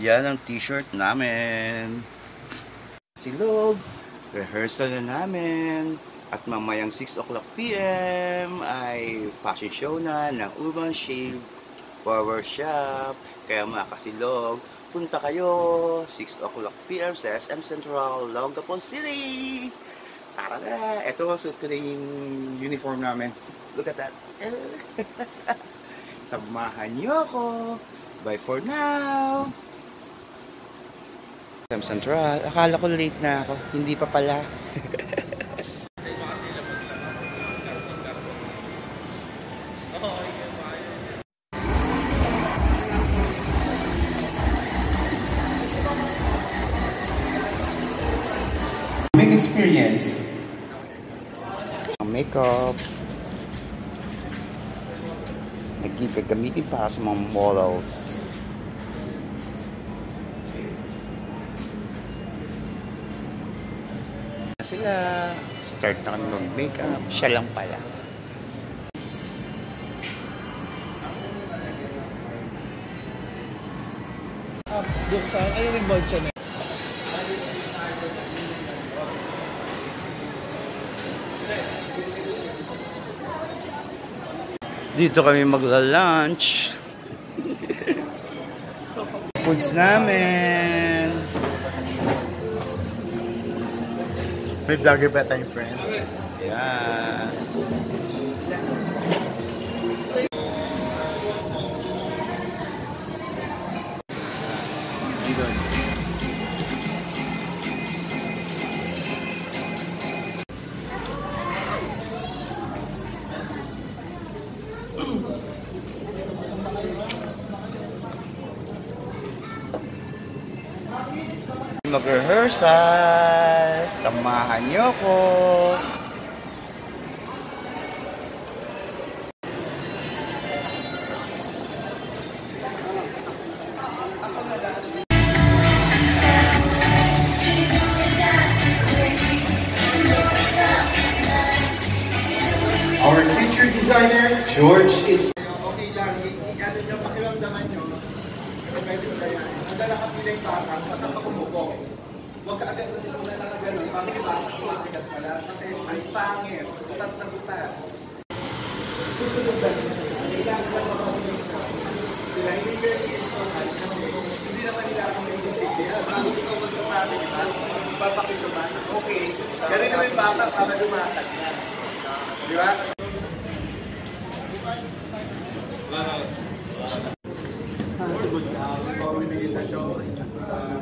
Yan ang t-shirt namin. Silog, rehearsal na namin. At mamayang 6 o'clock PM ay fashion show na ng Urban Shave Barber Shop. Kaya mga kasilog, punta kayo 6 o'clock PM sa SM Central, Longapo City. Tara na! Ito, suit ko din yung uniform namin. Look at that. Samahan niyo ako. Bye for now. SM Central. Akala ko late na ako. Hindi pa pala. Experience. Makeup. Nagigagamitin pa sa mga models. Sila start na kami mag-makeup. Siya lang pala. Buksan. Ayaw yung bolcha na. Dito kami magla-lunch. Foods namin. May vlogger ba tayong friend? Yeah. Dito. Mag-rehearsal. Samahan niyo ko. Our feature designer, George, is Okay lang, ano nyo, pakiramdaman nyo. Kasi pwede ko kaya, nadala ka pila yung bata, sa nakakumuko. Huwag ka agad na nakaganon, pang bata, sumakigat pala. Kasi may pangit, butas na butas. Susunod ba nila? Kailangan lang mapabilis na. Sila hindi very informal kasi hindi naman nila ako naiintindihan. Bago ikaw magsasabi, di ba? Papakito ba? Okay. Galing naman yung bata para lumatag na. Di ba?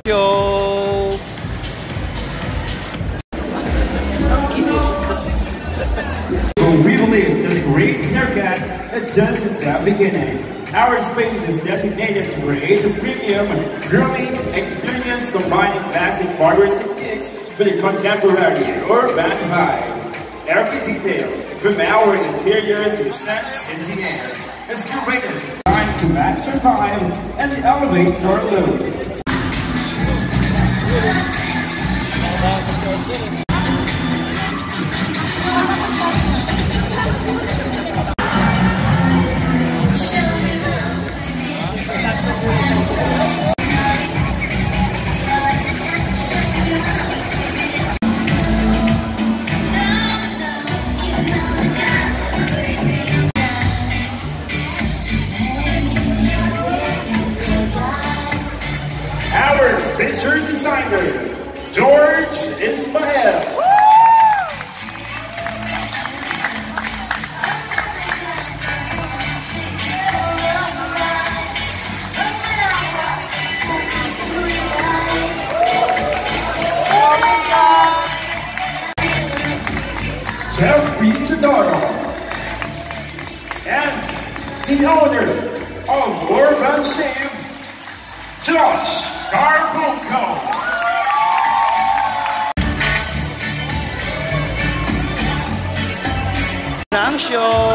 Yo! we believe that a great haircut doesn't have beginning. Our space is designated to create a premium grooming experience combining classic barber techniques with a contemporary urban vibe. Every detail, from our interiors to the scents in the air, is curated designed to match your vibe and elevate your look. Our feature designer, George Ismael. Jeffrey Chidoro. And the owner of Urban Shave, Josh Carbunco. Ang show!